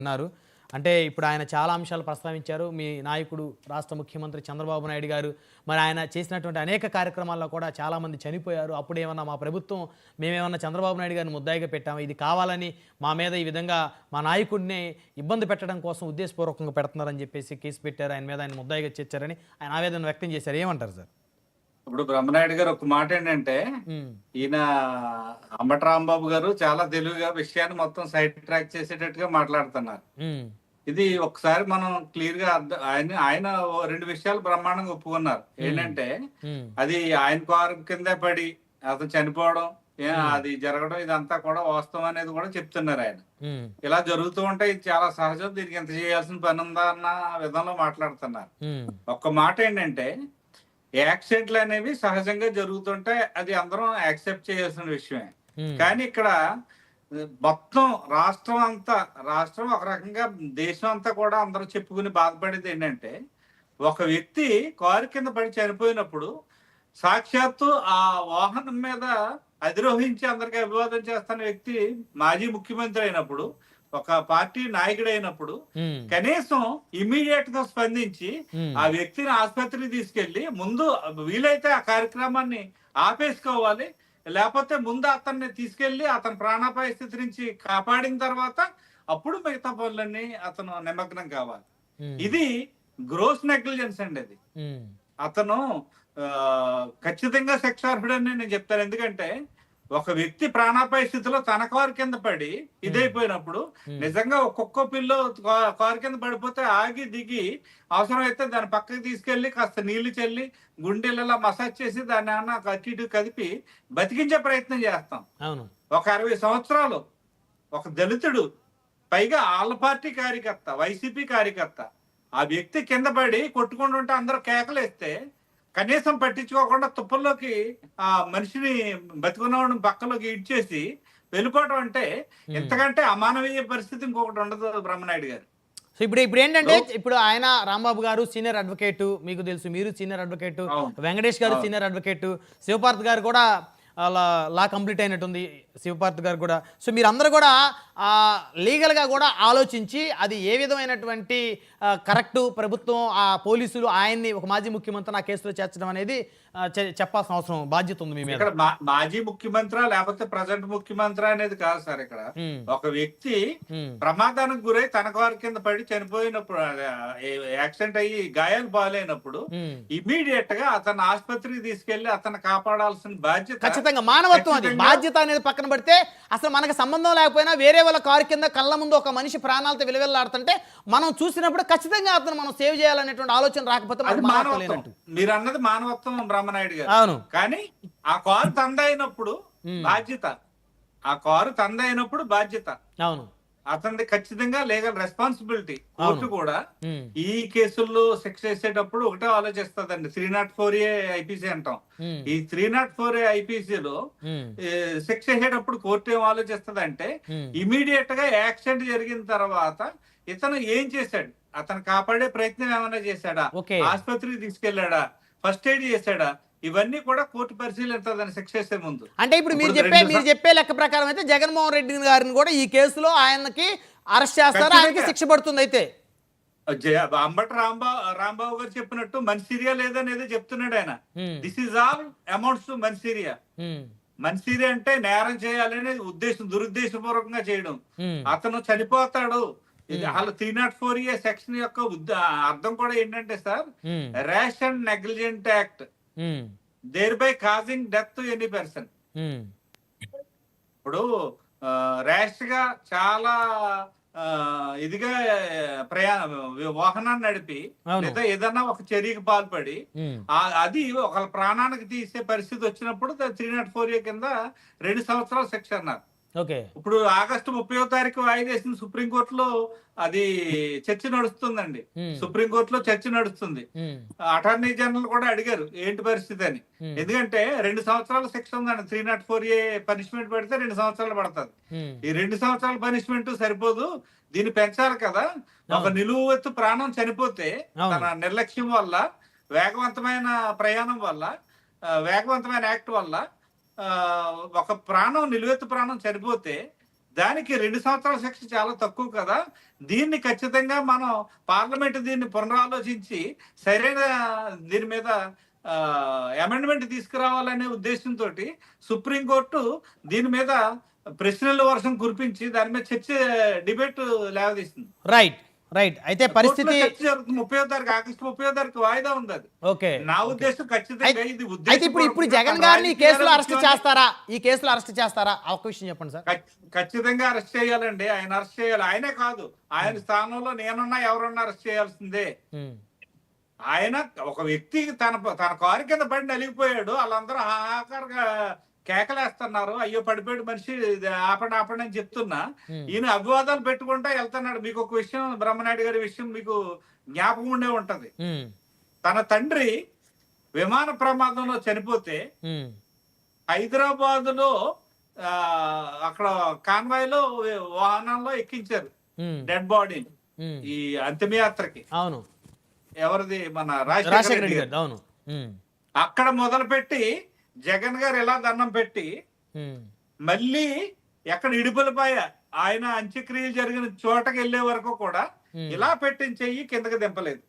అన్నారు. అంటే ఇప్పుడు ఆయన చాలా అంశాలు ప్రస్తావించారు. మీ నాయకుడు రాష్ట్ర ముఖ్యమంత్రి చంద్రబాబు నాయుడు గారు మరి ఆయన చేసినటువంటి అనేక కార్యక్రమాల్లో కూడా చాలామంది చనిపోయారు. అప్పుడేమన్నా మా ప్రభుత్వం మేమేమన్నా చంద్రబాబు నాయుడు గారిని ముద్దాయిగా పెట్టామా? ఇది కావాలని మా మీద ఈ విధంగా మా నాయకుడిని ఇబ్బంది పెట్టడం కోసం ఉద్దేశపూర్వకంగా పెడుతున్నారని చెప్పేసి కేసు పెట్టారు. ఆయన మీద ఆయన ముద్దాయిగా చేర్చారని ఆయన ఆవేదన వ్యక్తం చేశారు. ఏమంటారు సార్? ఇప్పుడు బ్రహ్మనాయుడు గారు ఒక మాట ఏంటంటే, ఈయన అంబటి రాంబాబు గారు చాలా తెలివిగా విషయాన్ని మొత్తం సైడ్ ట్రాక్ చేసేటట్టుగా మాట్లాడుతున్నారు. ఇది ఒకసారి మనం క్లియర్ గా ఆయన రెండు విషయాలు బ్రహ్మాండంగా ఒప్పుకున్నారు. ఏంటంటే అది ఆయన కారు కింద పడి అతను చనిపోవడం, అది జరగడం, ఇదంతా కూడా వాస్తవం అనేది కూడా చెప్తున్నారు ఆయన. ఇలా జరుగుతూ ఉంటే ఇది చాలా సహజం, దీనికి ఎంత చేయాల్సిన పని ఉందా అన్న విధంలో మాట్లాడుతున్నారు. ఒక్క మాట ఏంటంటే, యాక్సిడెంట్లు అనేవి సహజంగా జరుగుతుంటే అది అందరం యాక్సెప్ట్ చేయాల్సిన విషయమే. కానీ ఇక్కడ మొత్తం రాష్ట్రం ఒక రకంగా దేశం అంతా కూడా అందరూ చెప్పుకుని బాధపడేది ఏంటంటే, ఒక వ్యక్తి కారు కింద పడి చనిపోయినప్పుడు సాక్షాత్తు ఆ వాహనం మీద అధిరోహించి అందరికి అభివాదం చేస్తున్న వ్యక్తి మాజీ ముఖ్యమంత్రి అయినప్పుడు, ఒక పార్టీ నాయకుడు అయినప్పుడు కనీసం ఇమీడియట్ గా స్పందించి ఆ వ్యక్తిని ఆసుపత్రికి తీసుకెళ్లి ముందు వీలైతే ఆ కార్యక్రమాన్ని ఆపేసుకోవాలి, లేకపోతే ముందు అతన్ని తీసుకెళ్లి అతని ప్రాణాపాయ స్థితి నుంచి కాపాడిన తర్వాత అప్పుడు మిగతా పనులన్నీ అతను నిమగ్నం కావాలి. ఇది గ్రోస్ నెగ్లిజెన్స్ అండి. అది అతను ఖచ్చితంగా శిక్షార్హుడని నేను చెప్తాను. ఎందుకంటే ఒక వ్యక్తి ప్రాణాపాయ స్థితిలో తన కారు కింద పడి ఇదైపోయినప్పుడు, నిజంగా ఒక్కొక్క పిల్ల కారు కింద పడిపోతే ఆగి దిగి అవసరమైతే దాని పక్కకి తీసుకెళ్లి కాస్త నీళ్లు చల్లి గుండెలలో మసాజ్ చేసి దాన్ని ఏమన్నా అటు ఇటు కదిపి బతికించే ప్రయత్నం చేస్తాం. ఒక 60 సంవత్సరాలు ఒక దళితుడు, పైగా ఆళ్ళ పార్టీ కార్యకర్త, వైసీపీ కార్యకర్త, ఆ వ్యక్తి కింద పడి కొట్టుకుంటుంటే అందరూ కేకలేస్తే కనీసం పట్టించుకోకుండా తుప్పల్లోకి ఆ మనిషిని బతుకున్నవాడిని పక్కలోకి ఇడ్చేసి వెళ్ళిపోవడం అంటే ఎంతకంటే అమానవీయ పరిస్థితి ఇంకొకటి ఉండదు బ్రహ్మనాయుడు గారు. సో ఇప్పుడు ఏంటంటే, ఇప్పుడు ఆయన రాంబాబు గారు సీనియర్ అడ్వకేటు, మీకు తెలుసు, మీరు సీనియర్ అడ్వకేటు, వెంకటేష్ గారు సీనియర్ అడ్వకేటు, శివపార్త్ గారు కూడా లా కంప్లీట్ అయినట్టుంది, శివపార్త్ గారు కూడా. సో మీరందరూ కూడా లీగల్గా కూడా ఆలోచించి అది ఏ విధమైనటువంటి కరెక్టు ప్రభుత్వం, ఆ పోలీసులు ఆయన్ని ఒక మాజీ ముఖ్యమంత్రి ఆ కేసులో చేర్చడం అనేది చెప్పాల్సిన అవసరం, బాధ్యత ఉంది మీ మీద. ఇక్కడ మాజీ ముఖ్యమంత్రి లేకపోతే ప్రజెంట్ ముఖ్యమంత్రి అనేది కాదు సార్. ఇక్కడ ఒక వ్యక్తి ప్రమాదానికి గురై తన కారు కింద పడి చనిపోయినప్పుడు, యాక్సిడెంట్ అయ్యి గాయాలు బాగాలేనప్పుడు ఇమీడియట్ గా అతను ఆసుపత్రికి తీసుకెళ్లి అతను కాపాడాల్సిన బాధ్యత, ఖచ్చితంగా మానవత్వం. అది బాధ్యత అనేది పక్కన పెడితే, అసలు మనకు సంబంధం లేకపోయినా వేరే వాళ్ళ కారు కింద కళ్ళ ముందు ఒక మనిషి ప్రాణాలతో విలువెల్లాడుతుంటే మనం చూసినప్పుడు ఖచ్చితంగా అతను మనం సేవ్ చేయాలనేటువంటి ఆలోచన రాకపోతే మీరు అన్నది మానవత్వం బ్రహ్మనాయుడు గారు. అవును. కానీ ఆ కారు తందైనప్పుడు బాధ్యత, ఆ కారు తందైనప్పుడు బాధ్యత అవును అతనిది ఖచ్చితంగా లీగల్ రెస్పాన్సిబిలిటీ. కోర్టు కూడా ఈ కేసుల్లో శిక్ష వేసేటప్పుడు ఒకటే ఆలోచిస్తుందండి, 304A ఐపీసీ అంటాం. ఈ 304A ఐపీసీలో శిక్ష వేసేటప్పుడు కోర్టు ఏం ఆలోచిస్తుంది అంటే, ఇమీడియట్ గా యాక్సిడెంట్ జరిగిన తర్వాత ఇతను ఏం చేశాడు, అతను కాపాడే ప్రయత్నం ఏమైనా చేశాడా, ఆసుపత్రికి తీసుకెళ్లాడా, ఫస్ట్ ఎయిడ్ చేశాడా, ఇవన్నీ కూడా కోర్టు పరిశీలించదని శిక్ష వేసే ముందు. అంటే ఇప్పుడు మీరు చెప్పే లెక్క ప్రకారం అయితే జగన్మోహన్ రెడ్డి గారిని కూడా ఈ కేసులో ఆయనకి అరెస్ట్ చేస్తారు, ఆయనకి శిక్ష పడుతుంది. అయితే అంబటి రాంబాబు గారు చెప్పినట్టు మన్సీరియా లేదనేది చెప్తున్నాడు ఆయన. This is all amounts to mens rea. Mens rea అంటే నేరం చేయాలనే దురుద్దేశపూర్వకంగా చేయడం. అతను చనిపోతాడు. అసలు 304A సెక్షన్ యొక్క అర్థం కూడా ఏంటంటే sir, rash and negligent act thereby causing death to any person. ఇప్పుడు ర్యాష్ గా చాలా ఇదిగా వాహనాన్ని నడిపి లేదా ఏదన్నా ఒక చర్యకి పాల్పడి అది ఒక ప్రాణానికి తీసే పరిస్థితి వచ్చినప్పుడు 304A కింద 2 సంవత్సరాల శిక్ష అన్నారు. ఇప్పుడు ఆగస్టు 30వ తారీఖు వాయిదేసిన సుప్రీంకోర్టులో అది చర్చ నడుస్తుందండి. సుప్రీంకోర్టులో చర్చ నడుస్తుంది. అటార్నీ జనరల్ కూడా అడిగారు ఏంటి పరిస్థితి అని. ఎందుకంటే 2 సంవత్సరాల శిక్ష ఉందండి. 304A పనిష్మెంట్ పెడితే 2 సంవత్సరాలు పడుతుంది. ఈ 2 సంవత్సరాల పనిష్మెంట్ సరిపోదు, దీన్ని పెంచాలి కదా. ఒక నిలువెత్తు ప్రాణం చనిపోతే తన నిర్లక్ష్యం వల్ల, వేగవంతమైన ప్రయాణం వల్ల, వేగవంతమైన యాక్ట్ వల్ల ఒక ప్రాణం, నిలువెత్తు ప్రాణం చనిపోతే దానికి 2 సంవత్సరాల శిక్ష చాలా తక్కువ కదా. దీన్ని ఖచ్చితంగా మనం పార్లమెంట్ దీన్ని పునరాలోచించి సరైన దీని మీద అమెండ్మెంట్ తీసుకురావాలనే ఉద్దేశంతోటి సుప్రీంకోర్టు దీని మీద ప్రశ్నల వర్షం కురిపించి దాని మీద చర్చ డిబేట్ లేవదీస్తుంది. Right right. అయితే పరిస్థితి కోర్టులో చర్చ జరుగుతుంది. 30వ తారీఖు ఆగస్టు 30వ తారీఖు వాయిదా ఉంది అది. ఓకే. నా ఉద్దేశం ఖచ్చితంగా ఇది అయితే ఇప్పుడు జగన్ గారిని ఈ కేసులో అరెస్ట్ చేస్తారా? ఈ కేసులో అరెస్ట్ చేస్తారా? ఒక విషయం చెప్పండి సార్. ఖచ్చితంగా అరెస్ట్ చేయాలండి. ఆయన అరెస్ట్ చేయాలి. ఆయనే కాదు, ఆయన స్థానంలో నేనున్నా ఎవరున్నా అరెస్ట్ చేయాల్సిందే. ఆయన ఒక వ్యక్తి తన కారు కింద పడి నలిగిపోయాడు. వాళ్ళందరూ హాహాకారంగా కేకలేస్తున్నారు, అయ్యో పడిపోయాడు మనిషి, ఆపండి ఆపండి అని చెప్తున్నా. ఈయన అభివాదాలు పెట్టుకుంటా వెళ్తున్నాడు. మీకు ఒక విషయం, బ్రహ్మనాయుడు గారి విషయం మీకు జ్ఞాపకం ఉండే ఉంటది. తన తండ్రి విమాన ప్రమాదంలో చనిపోతే హైదరాబాద్ లో అక్కడ కాన్వాయ్ లో వాహనంలో ఎక్కించారు డెడ్ బాడీని ఈ అంతిమయాత్రకి. అవును. ఎవరిది? మన రాజశేఖర రెడ్డి గారు. అవును. అక్కడ మొదలుపెట్టి జగన్ గారు ఇలా దండం పెట్టి మళ్ళీ ఎక్కడ ఇడుపులపాయ ఆయన అంత్యక్రియలు జరిగిన చోటకి వెళ్లే వరకు కూడా ఇలా పెట్టిన చెయ్యి కిందకి దింపలేదు.